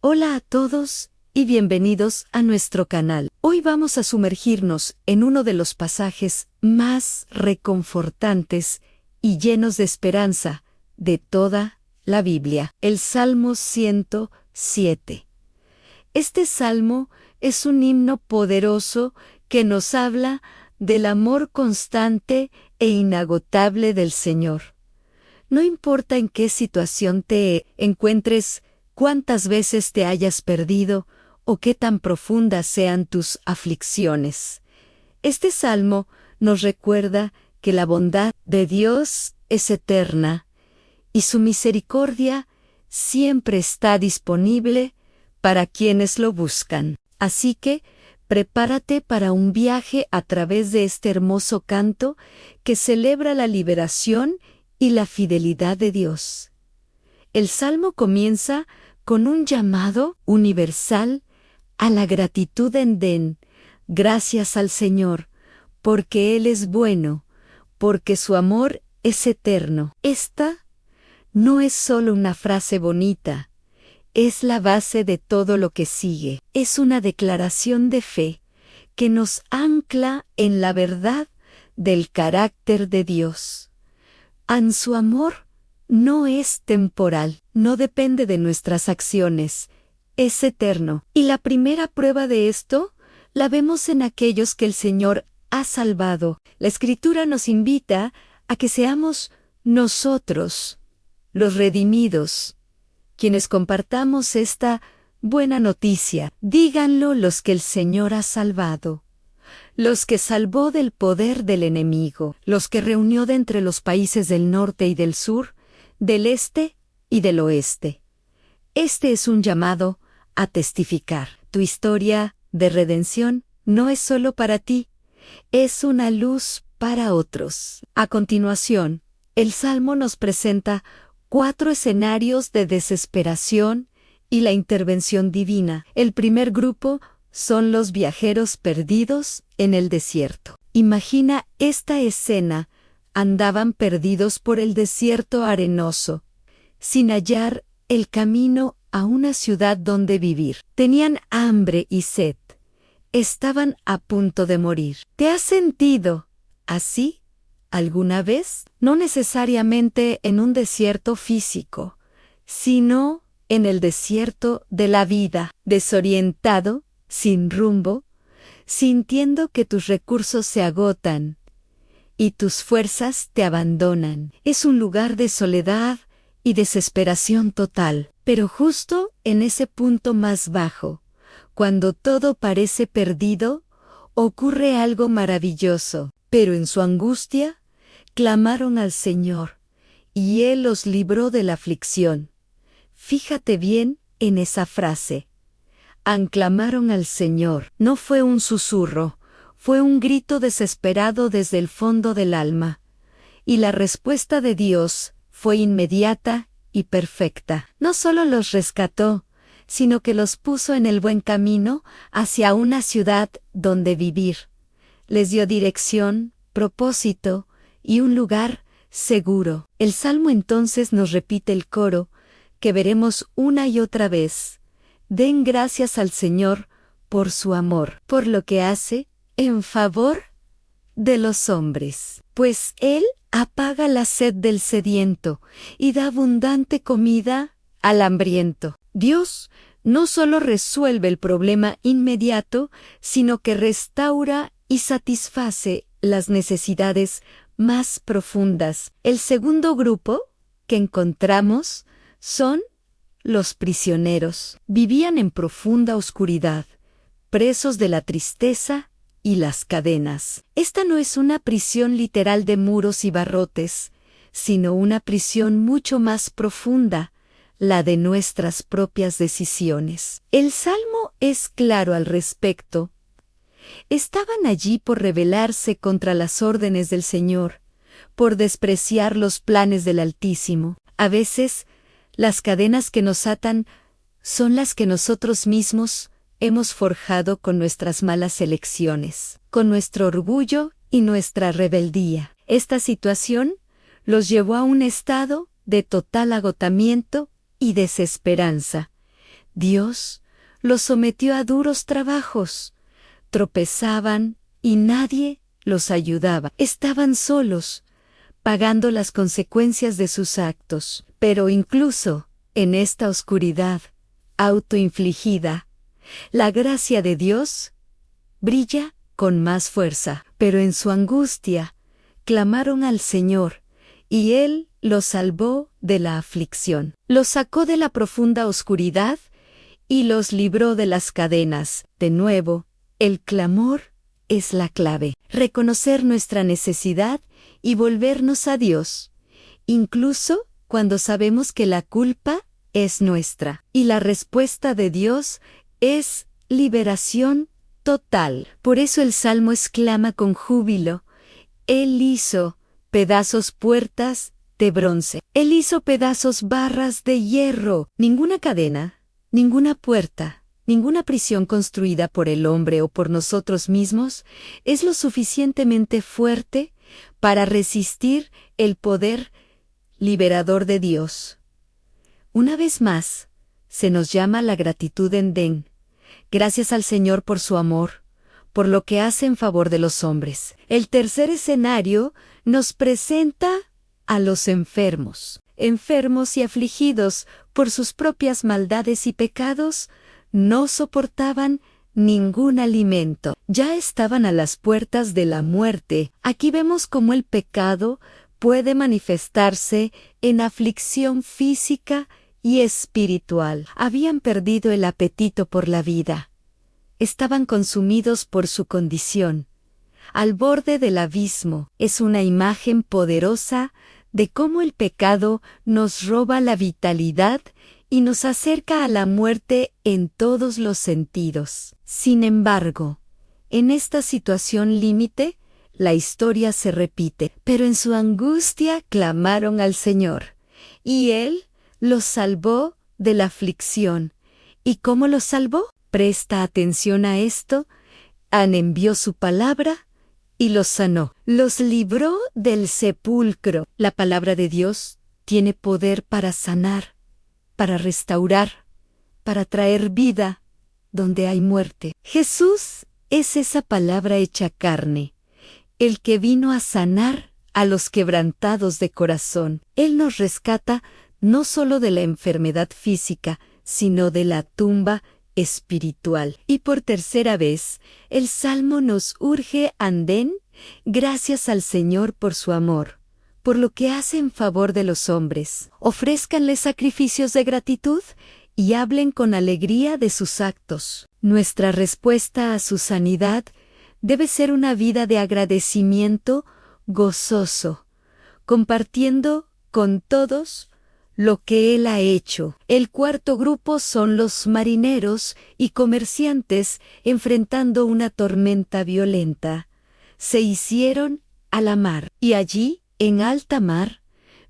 Hola a todos y bienvenidos a nuestro canal. Hoy vamos a sumergirnos en uno de los pasajes más reconfortantes y llenos de esperanza de toda la Biblia, el Salmo 107. Este salmo es un himno poderoso que nos habla del amor constante e inagotable del Señor. No importa en qué situación te encuentres, cuántas veces te hayas perdido o qué tan profundas sean tus aflicciones. Este salmo nos recuerda que la bondad de Dios es eterna y su misericordia siempre está disponible para quienes lo buscan. Así que, prepárate para un viaje a través de este hermoso canto que celebra la liberación y la fidelidad de Dios. El salmo comienza con un llamado universal a la gratitud gracias al Señor, porque Él es bueno, porque su amor es eterno. Esta no es solo una frase bonita, es la base de todo lo que sigue. Es una declaración de fe que nos ancla en la verdad del carácter de Dios. Su amor no es temporal, no depende de nuestras acciones, es eterno. Y la primera prueba de esto la vemos en aquellos que el Señor ha salvado. La Escritura nos invita a que seamos nosotros, los redimidos, quienes compartamos esta buena noticia. Díganlo los que el Señor ha salvado, los que salvó del poder del enemigo, los que reunió de entre los países del norte y del sur, del este y del oeste. Este es un llamado a testificar. Tu historia de redención no es solo para ti, es una luz para otros. A continuación, el Salmo nos presenta 4 escenarios de desesperación y la intervención divina. El primer grupo son los viajeros perdidos en el desierto. Imagina esta escena. Andaban perdidos por el desierto arenoso, sin hallar el camino a una ciudad donde vivir. Tenían hambre y sed. Estaban a punto de morir. ¿Te has sentido así alguna vez? No necesariamente en un desierto físico, sino en el desierto de la vida, desorientado, sin rumbo, sintiendo que tus recursos se agotan y tus fuerzas te abandonan. Es un lugar de soledad y desesperación total. Pero justo en ese punto más bajo, cuando todo parece perdido, ocurre algo maravilloso. Pero en su angustia, clamaron al Señor, y Él los libró de la aflicción. Fíjate bien en esa frase. Clamaron al Señor. No fue un susurro, fue un grito desesperado desde el fondo del alma. Y la respuesta de Dios fue inmediata y perfecta. No solo los rescató, sino que los puso en el buen camino hacia una ciudad donde vivir. Les dio dirección, propósito y un lugar seguro. El Salmo entonces nos repite el coro que veremos una y otra vez. Den gracias al Señor por su amor, por lo que hace en favor de los hombres, pues Él apaga la sed del sediento y da abundante comida al hambriento. Dios no solo resuelve el problema inmediato, sino que restaura y satisface las necesidades más profundas. El segundo grupo que encontramos son los prisioneros. Vivían en profunda oscuridad, presos de la tristeza y las cadenas. Esta no es una prisión literal de muros y barrotes, sino una prisión mucho más profunda, la de nuestras propias decisiones. El Salmo es claro al respecto. Estaban allí por rebelarse contra las órdenes del Señor, por despreciar los planes del Altísimo. A veces, las cadenas que nos atan son las que nosotros mismos hemos forjado con nuestras malas elecciones, con nuestro orgullo y nuestra rebeldía. Esta situación los llevó a un estado de total agotamiento y desesperanza. Dios los sometió a duros trabajos. Tropezaban y nadie los ayudaba. Estaban solos, pagando las consecuencias de sus actos. Pero incluso en esta oscuridad autoinfligida, la gracia de Dios brilla con más fuerza. Pero en su angustia, clamaron al Señor, y Él los salvó de la aflicción. Los sacó de la profunda oscuridad y los libró de las cadenas. De nuevo, el clamor es la clave. Reconocer nuestra necesidad y volvernos a Dios, incluso cuando sabemos que la culpa es nuestra. Y la respuesta de Dios es liberación total. Por eso el Salmo exclama con júbilo: Él hizo pedazos puertas de bronce. Él hizo pedazos barras de hierro. Ninguna cadena, ninguna puerta, ninguna prisión construida por el hombre o por nosotros mismos es lo suficientemente fuerte para resistir el poder liberador de Dios. Una vez más, se nos llama la gratitud en Den. Gracias al Señor por su amor, por lo que hace en favor de los hombres. El tercer escenario nos presenta a los enfermos. Enfermos y afligidos por sus propias maldades y pecados, no soportaban ningún alimento. Ya estaban a las puertas de la muerte. Aquí vemos cómo el pecado puede manifestarse en aflicción física y espiritual. Habían perdido el apetito por la vida. Estaban consumidos por su condición. Al borde del abismo. Es una imagen poderosa de cómo el pecado nos roba la vitalidad y nos acerca a la muerte en todos los sentidos. Sin embargo, en esta situación límite, la historia se repite, pero en su angustia clamaron al Señor, y Él los salvó de la aflicción. ¿Y cómo los salvó? Presta atención a esto. Envió su palabra y los sanó. Los libró del sepulcro. La palabra de Dios tiene poder para sanar, para restaurar, para traer vida donde hay muerte. Jesús es esa palabra hecha carne, el que vino a sanar a los quebrantados de corazón. Él nos rescata no solo de la enfermedad física, sino de la tumba espiritual. Y por tercera vez, el Salmo nos urge anden, gracias al Señor por su amor, por lo que hace en favor de los hombres. Ofrézcanle sacrificios de gratitud y hablen con alegría de sus actos. Nuestra respuesta a su sanidad debe ser una vida de agradecimiento gozoso, compartiendo con todos lo que Él ha hecho. El cuarto grupo son los marineros y comerciantes enfrentando una tormenta violenta. Se hicieron a la mar, y allí, en alta mar,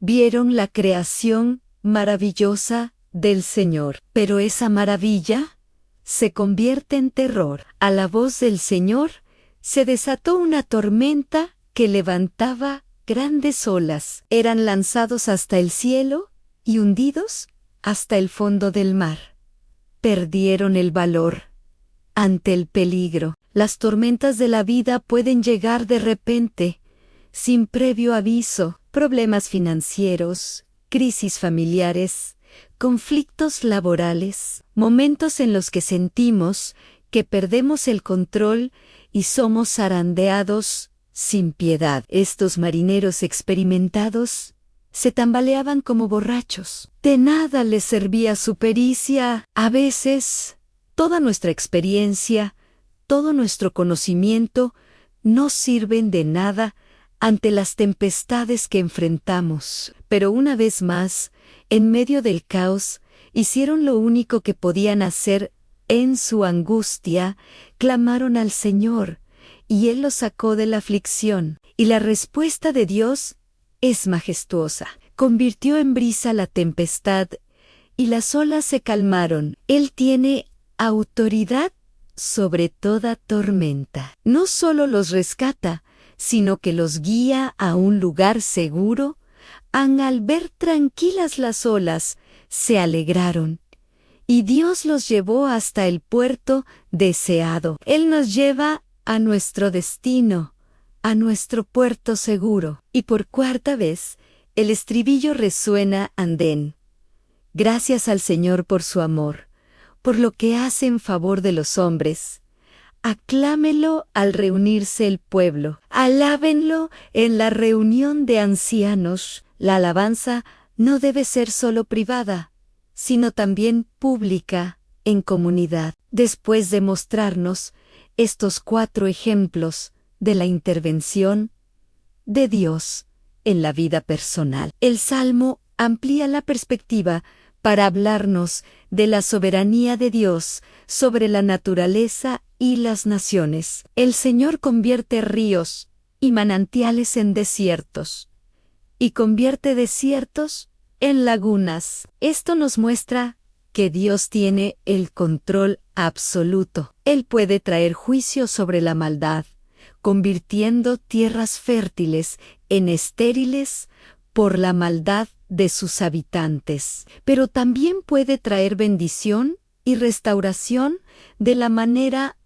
vieron la creación maravillosa del Señor. Pero esa maravilla se convierte en terror. A la voz del Señor se desató una tormenta que levantaba grandes olas. Eran lanzados hasta el cielo y hundidos hasta el fondo del mar. Perdieron el valor ante el peligro. Las tormentas de la vida pueden llegar de repente, sin previo aviso. Problemas financieros, crisis familiares, conflictos laborales, momentos en los que sentimos que perdemos el control y somos zarandeados sin piedad. Estos marineros experimentados se tambaleaban como borrachos. De nada les servía su pericia. A veces, toda nuestra experiencia, todo nuestro conocimiento no sirven de nada ante las tempestades que enfrentamos. Pero una vez más, en medio del caos, hicieron lo único que podían hacer. En su angustia, clamaron al Señor, y Él los sacó de la aflicción. Y la respuesta de Dios es majestuosa. Convirtió en brisa la tempestad, y las olas se calmaron. Él tiene autoridad sobre toda tormenta. No solo los rescata, sino que los guía a un lugar seguro. Al ver tranquilas las olas, se alegraron, y Dios los llevó hasta el puerto deseado. Él nos lleva a nuestro destino, a nuestro puerto seguro. Y por cuarta vez, el estribillo resuena andén. Gracias al Señor por su amor, por lo que hace en favor de los hombres. Aclámelo al reunirse el pueblo. Alábenlo en la reunión de ancianos. La alabanza no debe ser solo privada, sino también pública, en comunidad. Después de mostrarnos estos 4 ejemplos de la intervención de Dios en la vida personal, el Salmo amplía la perspectiva para hablarnos de la soberanía de Dios sobre la naturaleza y las naciones. El Señor convierte ríos y manantiales en desiertos, y convierte desiertos en lagunas. Esto nos muestra que Dios tiene el control absoluto. Él puede traer juicio sobre la maldad, convirtiendo tierras fértiles en estériles por la maldad de sus habitantes. Pero también puede traer bendición y restauración de la manera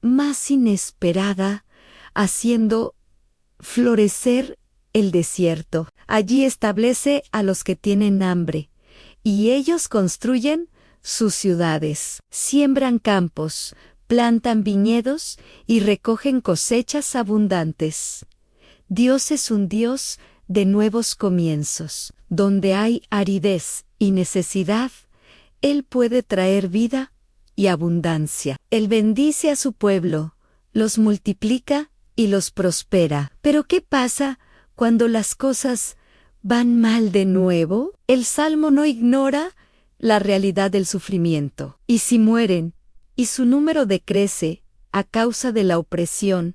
más inesperada, haciendo florecer el desierto. Allí establece a los que tienen hambre, y ellos construyen sus ciudades, siembran campos, plantan viñedos y recogen cosechas abundantes. Dios es un Dios de nuevos comienzos. Donde hay aridez y necesidad, Él puede traer vida y abundancia. Él bendice a su pueblo, los multiplica y los prospera. Pero ¿qué pasa cuando las cosas van mal de nuevo? El Salmo no ignora la realidad del sufrimiento. Y si mueren, y su número decrece a causa de la opresión,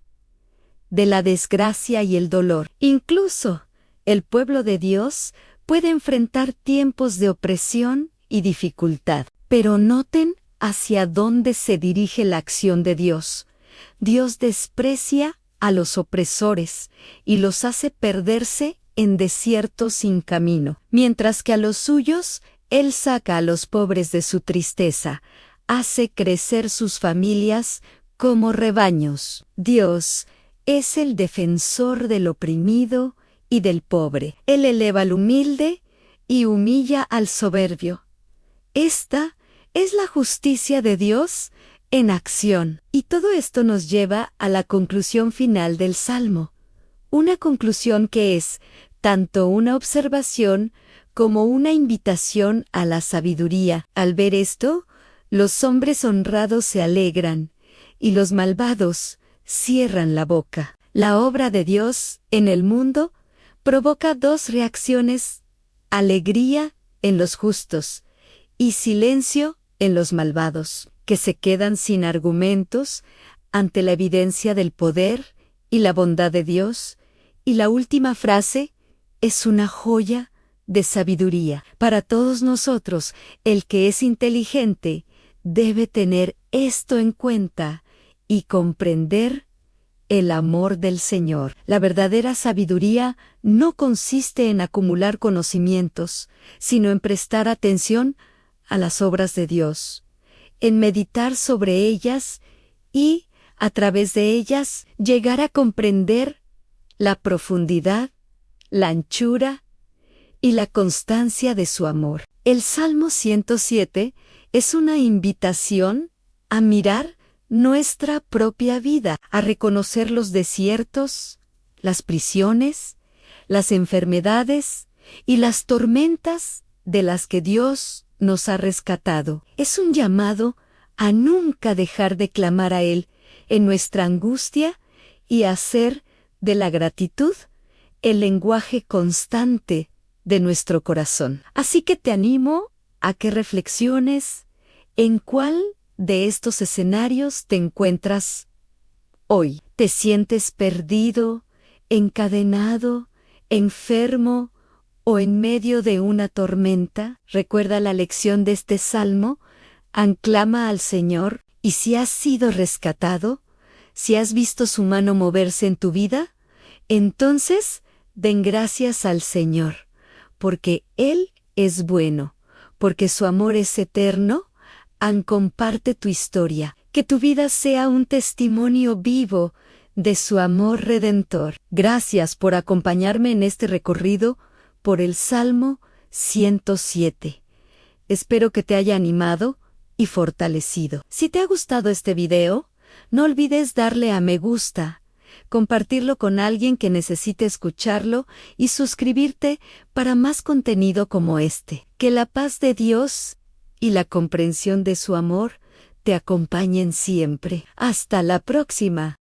de la desgracia y el dolor. Incluso el pueblo de Dios puede enfrentar tiempos de opresión y dificultad. Pero noten hacia dónde se dirige la acción de Dios. Dios desprecia a los opresores y los hace perderse en desiertos sin camino, mientras que a los suyos Él saca a los pobres de su tristeza, hace crecer sus familias como rebaños. Dios es el defensor del oprimido y del pobre. Él eleva al humilde y humilla al soberbio. Esta es la justicia de Dios en acción. Y todo esto nos lleva a la conclusión final del Salmo. Una conclusión que es tanto una observación como una invitación a la sabiduría. Al ver esto, los hombres honrados se alegran y los malvados cierran la boca. La obra de Dios en el mundo provoca 2 reacciones: alegría en los justos y silencio en los malvados, que se quedan sin argumentos ante la evidencia del poder y la bondad de Dios. Y la última frase es una joya de sabiduría. Para todos nosotros, el que es inteligente debe tener esto en cuenta y comprender el amor del Señor. La verdadera sabiduría no consiste en acumular conocimientos, sino en prestar atención a las obras de Dios, en meditar sobre ellas y, a través de ellas, llegar a comprender la profundidad, la anchura y la constancia de su amor. El Salmo 107 es una invitación a mirar nuestra propia vida, a reconocer los desiertos, las prisiones, las enfermedades y las tormentas de las que Dios nos ha rescatado. Es un llamado a nunca dejar de clamar a Él en nuestra angustia y hacer de la gratitud el lenguaje constante de nuestro corazón. Así que te animo a que reflexiones en cuál de estos escenarios te encuentras hoy. ¿Te sientes perdido, encadenado, enfermo o en medio de una tormenta? Recuerda la lección de este salmo: aclama al Señor. Y si has sido rescatado, si has visto su mano moverse en tu vida, entonces den gracias al Señor, porque Él es bueno, porque su amor es eterno, Comparte tu historia, que tu vida sea un testimonio vivo de su amor redentor. Gracias por acompañarme en este recorrido por el Salmo 107. Espero que te haya animado y fortalecido. Si te ha gustado este video, no olvides darle a me gusta, compartirlo con alguien que necesite escucharlo y suscribirte para más contenido como este. Que la paz de Dios y la comprensión de su amor te acompañen siempre. Hasta la próxima.